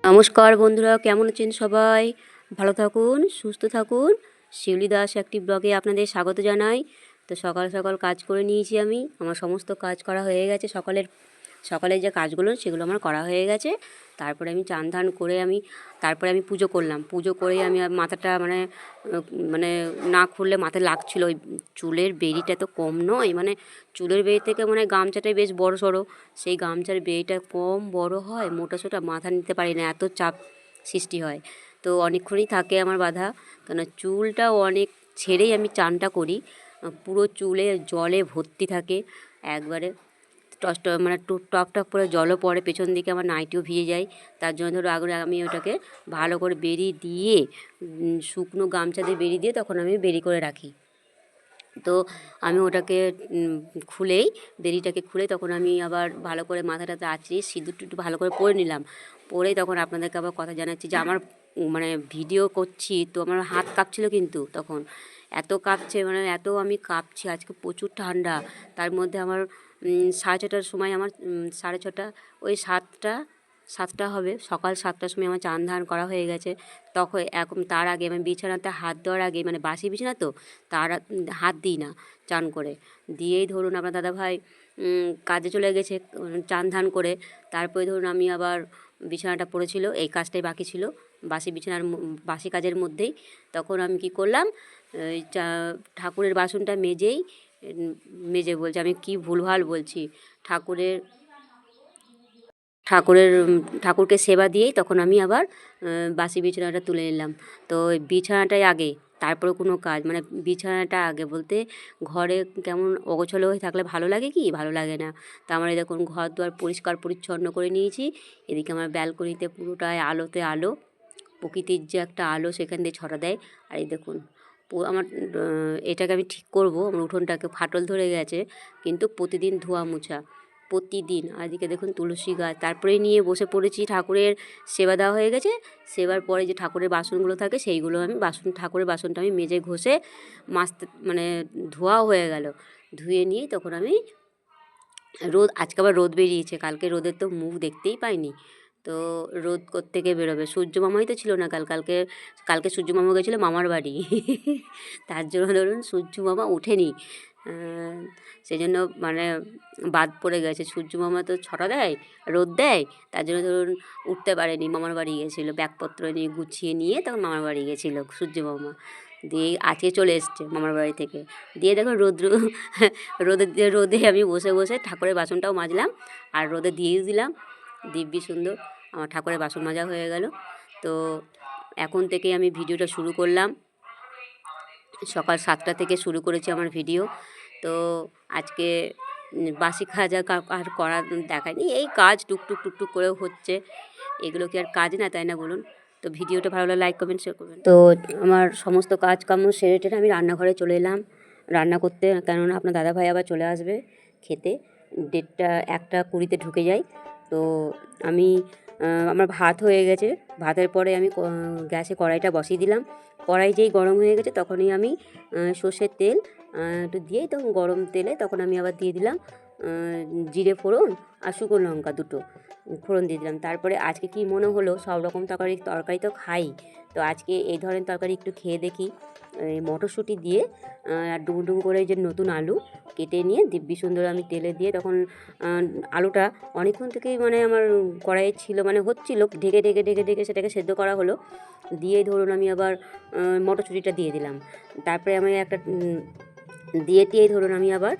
নমস্কার বন্ধুরা, কেমন আছেন সবাই? ভালো থাকুন, সুস্থ থাকুন। শিউলি দাস একটি ব্লগে আপনাদের স্বাগত জানাই। তো সকাল সকাল কাজ করে নিয়েছি আমি। আমার সমস্ত কাজ করা হয়ে গেছে। সকালের যে কাজগুলো সেগুলো আমার করা হয়ে গেছে। তারপরে আমি চান ধান করে তারপরে আমি পুজো করলাম। পুজো করে আমি মাথাটা মানে না খুললে মাথায় লাগছিল। ওই চুলের বেড়িটা তো কম নয়, মানে চুলের বেড়ি থেকে গামছাটাই বেশ বড় সড়ো। সেই গামছার বেড়িটা কম বড় হয়, মোটা সোটা মাথা নিতে পারি না, এত চাপ সৃষ্টি হয়। তো অনেকক্ষণই থাকে আমার বাঁধা, কেন চুলটাও অনেক ছেড়েই আমি চানটা করি। পুরো চুলে জলে ভর্তি থাকে একবারে। টপ টপ করে জলও পড়ে, পেছন দিকে আমার নাইটিও ভিজে যায়। তার জন্য ধরো আগে আমি ওটাকে ভালো করে বেরি দিয়ে শুকনো গামছা দিয়ে বেরি দিয়ে তখন আমি বেরি করে রাখি। তো আমি ওটাকে বেরিটাকে খুলে তখন আমি আবার ভালো করে মাথাটাতে আঁচড়িয়ে সিঁদুর একটু ভালো করে পরে নিলাম। পরে তখন আপনাদেরকে আবার কথা জানাচ্ছি যে আমার ভিডিও করছি তো আমার হাত কাঁপছিল, কিন্তু তখন এত কাঁপছে, এত আমি কাঁপছি। আজকে প্রচুর ঠান্ডা। তার মধ্যে আমার 6:30টার সময় সাড়ে ছটা, ওই সাতটা হবে, সকাল 7টার সময় আমার চান ধান করা হয়ে গেছে। তখন তার আগে আমি বিছানাতে হাত দেওয়ার আগে, বাসি বিছানা তো, হাত দিই না চান করে। দিয়েই ধরুন আপনার দাদাভাই কাজে চলে গেছে চান ধান করে। তারপরে ধরুন আমি আবার বিছানাটা পড়েছিল, এই কাজটাই বাকি ছিল বাসি কাজের মধ্যেই। তখন আমি কি করলাম, ঠাকুরের বাসনটা বলছি আমি, কি ভুলভাল বলছি, ঠাকুরকে সেবা দিয়েই তখন আমি আবার বাসি বিছানাটা তুলে নিলাম। তো ওই বিছানাটাই আগে, তারপরে কোনো কাজ, বিছানাটা আগে বলতে ঘরে কেমন অগোছালো হয়ে থাকলে ভালো লাগে কি? ভালো লাগে না। তা আমার এই দেখুন ঘর দুয়ার পরিষ্কার পরিচ্ছন্ন করে নিয়েছি। এদিকে আমার ব্যালকনিতে পুরোটায় আলোতে আলো, প্রকৃতির যে একটা আলো সেখান দিয়ে ছড়া দেয়। আর এই দেখুন আমার এটাকে আমি ঠিক করব, আমার উঠোনটাকে ফাটল ধরে গেছে, কিন্তু প্রতিদিন ধোয়া মোছা প্রতিদিন। আর এদিকে দেখুন তুলসী গাছ, তারপরে নিয়ে বসে পড়েছি। ঠাকুরের সেবা দেওয়া হয়ে গেছে। সেবার পরে যে ঠাকুরের বাসনগুলো থাকে সেইগুলো আমি ঠাকুরের বাসনটা আমি মেজে ঘষে মাজতে ধোয়াও হয়ে গেল। ধুয়ে নিয়ে তখন আমি আজকে আবার রোদ বেরিয়েছে, কালকে রোদের তো মুখ দেখতেই পাইনি। তো রোদ কোত্থেকে বেরোবে, সূর্য মামাই তো ছিল না কালকে সূর্য মামা গেছিলো মামার বাড়ি তার জন্য ধরুন সূর্য মামা ওঠেনি। সেই জন্য বাদ পড়ে গেছে। সূর্য মামা তো ছটা দেয়, রোদ দেয়, তার জন্য ধরুন উঠতে পারেনি, মামার বাড়ি গেছিলো ব্যাগপত্র নিয়ে গুছিয়ে নিয়ে, তখন মামার বাড়ি গেছিলো সূর্য মামা। দিয়ে আজকে চলে এসছে মামার বাড়ি থেকে। দিয়ে দেখো রোদে আমি বসে বসে ঠাকুরের বাসনটাও মাজলাম, আর রোদে দিয়েও দিলাম। দিব্যি সুন্দর আমার ঠাকুরের বাসন মাজা হয়ে গেল। তো এখন থেকে আমি ভিডিওটা শুরু করলাম, সকাল 7টা থেকে শুরু করেছি আমার ভিডিও। তো আজকে বাসি কাজ আর করা দেখায়নি, এই কাজ টুকটুক টুকটুক করেও হচ্ছে। এগুলো কি আর কাজ না, তাই না বলুন? তো ভিডিওটা ভালো লাগলে লাইক কমেন্ট শেয়ার করবেন। তো আমার সমস্ত কাজ কাম সেরে টেরে আমি রান্নাঘরে চলে এলাম রান্না করতে, কেননা আপনার দাদাভাই আবার চলে আসবে খেতে। 1:20তে ঢুকে যাই। তো আমার ভাত হয়ে গেছে। ভাতের পরে আমি গ্যাসে কড়াইটা বসিয়ে দিলাম। কড়াই যেই গরম হয়ে গেছে তখনই আমি সর্ষের তেল একটু দিয়েই, তখন গরম তেলে তখন আমি আবার দিয়ে দিলাম জিরে ফোড়ন আর শুকনো লঙ্কা দুটো ফোড়ন দিয়ে দিলাম। তারপরে আজকে কি মনে হলো, সব রকম তরকারি তো খাই, তো আজকে এই ধরনের তরকারি একটু খেয়ে দেখি। মটরশুঁটি দিয়ে আর ডুমো করে যে নতুন আলু কেটে নিয়ে দিব্যি সুন্দর আমি তেলে দিয়ে, তখন আলুটা অনেকক্ষণ থেকেই আমার কড়াইয়ে ছিল, হচ্ছিল, ঢেকে ঢেকে ঢেকে ঢেকে সেটাকে সেদ্ধ করা হলো। দিয়ে ধরুন আমি আবার মটরশুঁটিটা দিয়ে দিলাম। তারপরে আমি একটা দিয়েই ধরুন আমি আবার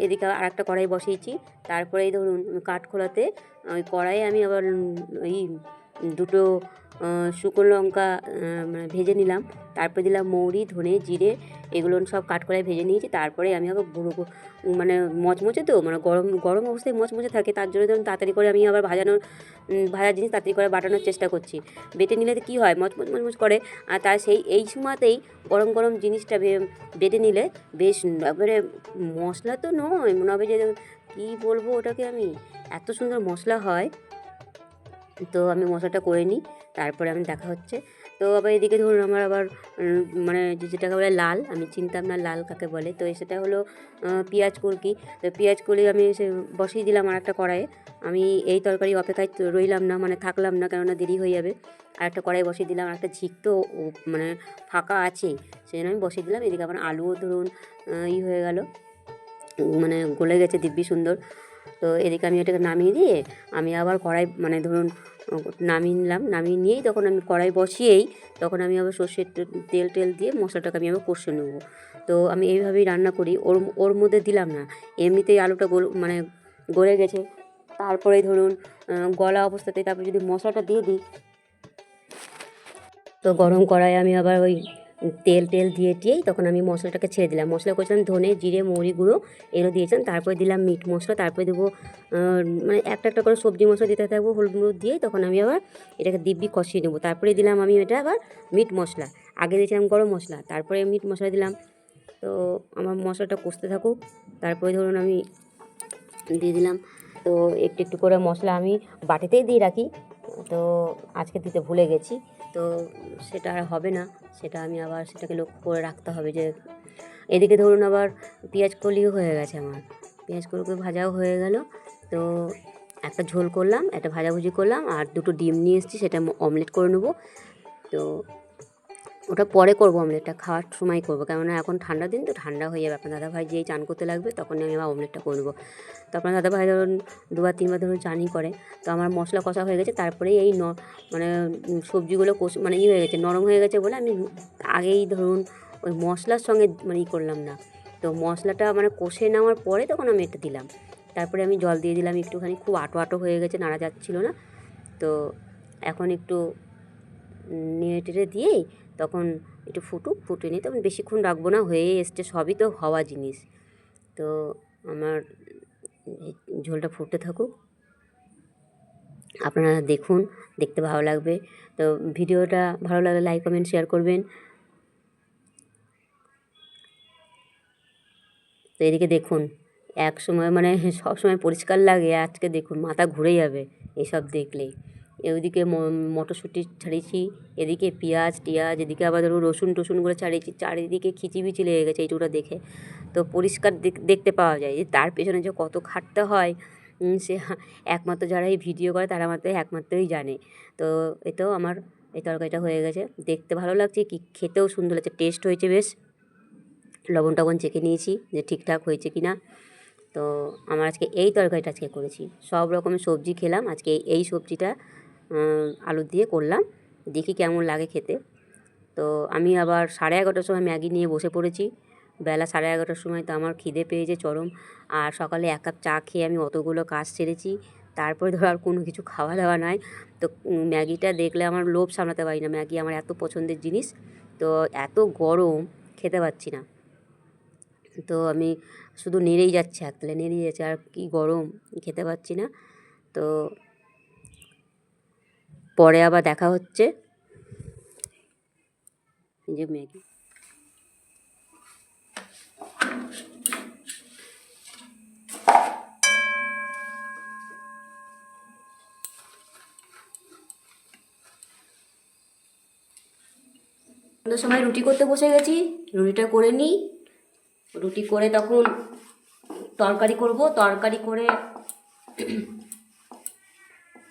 এদিকে আর একটা কড়াই বসিয়েছি। তারপরেই ধরুন কাঠখোলাতে ওই কড়াইয়ে আমি আবার ওই দুটো শুকনো লঙ্কা ভেজে নিলাম। তারপরে দিলাম মৌরি, ধনে, জিরে, এগুলো সব কাঠখোলায় ভেজে নিয়েছি। তারপরে আমি আবার মচমচে তো গরম গরম অবস্থায় মচমচে থাকে, তার জন্য ধরুন তাড়াতাড়ি করে আমি আবার ভাজা জিনিস তাড়াতাড়ি করে বাটানোর চেষ্টা করছি। বেটে নিলে কী হয়, মচমচ করে। আর তার এই সময়তেই গরম গরম জিনিসটা বেটে নিলে বেশ একবারে, মশলা তো নয়, মনে হবে যে কী বলবো ওটাকে, আমি এত সুন্দর মশলা হয়। তো আমি মশলাটা করে নিই। তারপরে আমি দেখা হচ্ছে। তো আবার এদিকে ধরুন আমার আবার মানে যেটাকে বলে লাল, আমি চিনতাম না লাল কাকে বলে, তো সেটা হলো পেঁয়াজ কুলকি। তো পেঁয়াজ কুলি আমি সে বসিয়ে দিলাম আর একটা কড়াইয়ে। আমি এই তরকারি অপেক্ষায় রইলাম না, মানে থাকলাম না, কেননা দেরি হয়ে যাবে। আর একটা কড়াই বসিয়ে দিলাম, আর একটা ঝিক তো মানে ফাঁকা আছেই, সেই জন্য আমি বসিয়ে দিলাম। এদিকে আমার আলুও ধরুন হয়ে গেল, মানে গলে গেছে দিব্যি সুন্দর। তো এদিকে আমি এটাকে নামিয়ে দিয়ে আমি আবার কড়াই মানে ধরুন নামিয়ে নিলাম, নামিয়ে নিয়েই তখন আমি কড়াই বসিয়েই তখন আমি আবার সর্ষের তেল দিয়ে মশলাটাকে আমি আবার কষে নেবো। তো আমি এইভাবেই রান্না করি, ওর মধ্যে দিলাম না, এমনিতেই আলুটা মানে গলে গেছে। তারপরে ধরুন গলা অবস্থাতেই তারপরে যদি মশলাটা দিয়ে দিই, তো গরম কড়াই আমি আবার ওই তেল দিয়েই তখন আমি মশলাটাকে ছেড়ে দিলাম। মশলা করেছিলাম ধনে, জিরে, মৌরি গুঁড়ো এগুলো দিয়েছিলাম, তারপরে দিলাম মিট মশলা, তারপরে দেবো মানে একটা করে সবজি মশলা দিতে থাকবো, হলুদ গুঁড়ো দিয়েই তখন আমি আবার এটাকে দিব্যি কষিয়ে নেবো। তারপরে দিলাম আমি এটা আবার মিট মশলা, আগে দিয়েছিলাম গরম মশলা, তারপরে মিট মশলা দিলাম। তো আমার মশলাটা কষতে থাকুক, তারপরে ধরুন আমি দিয়ে দিলাম। তো একটু করে মশলা আমি বাটিতেই দিয়ে রাখি, তো আজকে দিতে ভুলে গেছি, তো সেটা আর হবে না, সেটা আমি আবার সেটাকে লক্ষ্য করে রাখতে হবে। যে এদিকে ধরুন আবার পেঁয়াজ কলিও হয়ে গেছে, আমার পেঁয়াজ কলিকে ভাজাও হয়ে গেল। তো একটা ঝোল করলাম, একটা ভাজাভুজি করলাম, আর দুটো ডিম নিয়ে এসেছি, সেটা অমলেট করে নেবো। তো ওটা পরে করবো, অমলেটটা খাওয়ার সময় করবো, কেননা এখন ঠান্ডা দিন, তো ঠান্ডা হয়ে যাবে। আপনার দাদাভাই যেই চান করতে লাগবে তখনই আমি আবার অমলেটটা করে নেবো। তো আপনার দাদাভাই ধরুন 2-3বার ধরুন চানই করে। তো আমার মশলা কষা হয়ে গেছে, তারপরেই এই মানে সবজিগুলো মানে হয়ে গেছে, নরম হয়ে গেছে বলে আমি আগেই ধরুন ওই মশলার সঙ্গে মানে করলাম না। তো মশলাটা মানে কষে নেওয়ার পরে তখন আমি এটা দিলাম, তারপরে আমি জল দিয়ে দিলাম একটুখানি, খুব আটো হয়ে গেছে, নাড়া যাচ্ছিলো না। তো এখন একটু নেড়ে টেড়ে দিয়েই তখন একটু ফুটে নিয়ে তখন বেশিক্ষণ রাখবো না, হয়ে এসছে, সবই তো হওয়া জিনিস। তো আমার ঝোলটা ফুটতে থাকুক, আপনারা দেখুন, দেখতে ভালো লাগবে। তো ভিডিওটা ভালো লাগলে লাইক কমেন্ট শেয়ার করবেন। তো এদিকে দেখুন, এক সময় মানে সব সময় পরিষ্কার লাগে, আজকে দেখুন মাথা ঘুরে যাবে এসব দেখলেই। ওইদিকে মটরশুঁটি ছাড়িয়েছি, এদিকে পেঁয়াজ টিয়াজ, এদিকে আবার ধরুন রসুন টসুনগুলো ছাড়িয়েছি, চারিদিকে খিচিবিচি লেগে গেছে এইটুকুটা দেখে। তো পরিষ্কার দেখতে পাওয়া যায়, যে তার পেছনে যে কত খাটতে হয় সে একমাত্র যারা এই ভিডিও করে তারা মাত্র একমাত্রই জানে। তো এতেও আমার এই তরকারিটা হয়ে গেছে, দেখতে ভালো লাগছে, কি খেতেও সুন্দর লাগছে, টেস্ট হয়েছে বেশ। লবণ টবণ চেখে নিয়েছি যে ঠিকঠাক হয়েছে কি না। তো আমার আজকে এই তরকারিটা আজকে করেছি, সব রকমের সবজি খেলাম আজকে, এই সবজিটা আলু দিয়ে করলাম, দেখি কেমন লাগে খেতে। তো আমি আবার 11:30টার সময় ম্যাগি নিয়ে বসে পড়েছি, বেলা 11:30টার সময়। তো আমার খিদে পেয়েছে চরম, আর সকালে 1 কাপ চা খেয়ে আমি অতগুলো কাজ সেরেছি, তারপরে ধরো আর কোনো কিছু খাওয়া দাওয়া নাই। তো ম্যাগিটা দেখলে আমার লোভ সামলাতে পারি না, ম্যাগি আমার এত পছন্দের জিনিস। তো এত গরম খেতে পাচ্ছি না, তো আমি শুধু নেড়েই যাচ্ছে, একতলে নেড়েই যাচ্ছে, আর কি গরম, খেতে পাচ্ছি না। তো পরে আবার দেখা হচ্ছে। এই যে ম্যাগি, সন্ধ্যার সময় রুটি করতে বসে গেছি, রুটিটা করে নিই। রুটি করে তখন তরকারি করব, তরকারি করে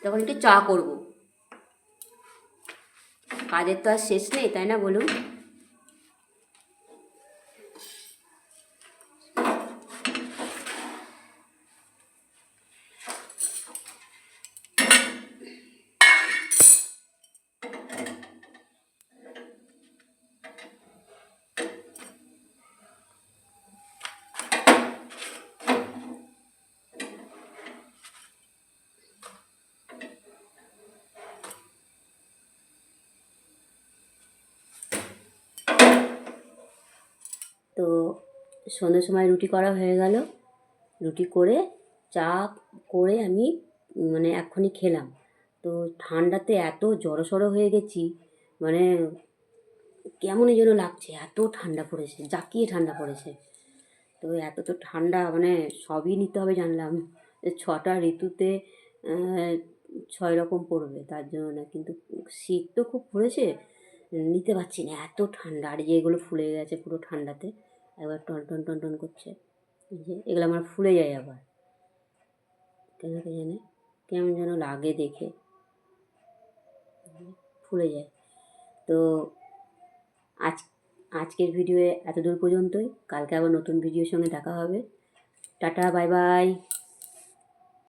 তখন একটু চা করব। কাজের তো আর শেষ নেই, তাই না বলুন? তো সন্ধ্যের সময় রুটি করা হয়ে গেল, রুটি করে চা করে আমি মানে এক্ষুনি খেলাম। তো ঠান্ডাতে এত জড়সড় হয়ে গেছি, মানে কেমনই যেন লাগছে, এত ঠান্ডা পড়েছে, জাঁকিয়ে ঠান্ডা পড়েছে। তো এত তো ঠান্ডা, মানে সবই নিতে হবে জানলাম, 6টা ঋতুতে 6 রকম পড়বে, তার জন্য না। কিন্তু শীত তো খুব পড়েছে, নিতে পারছি না, এত ঠান্ডা। আর যে এগুলো ফুলে গেছে পুরো ঠান্ডাতে, একবার টন টন টন টন করছে। এই যে এগুলো আমার ফুলে যায় আবার, কেন কে জানে, কেমন যেন লাগে দেখে, ফুলে যায়। তো আজ আজকের ভিডিও এতদূর পর্যন্তই। কালকে আবার নতুন ভিডিওর সঙ্গে দেখা হবে। Tata, bye bye.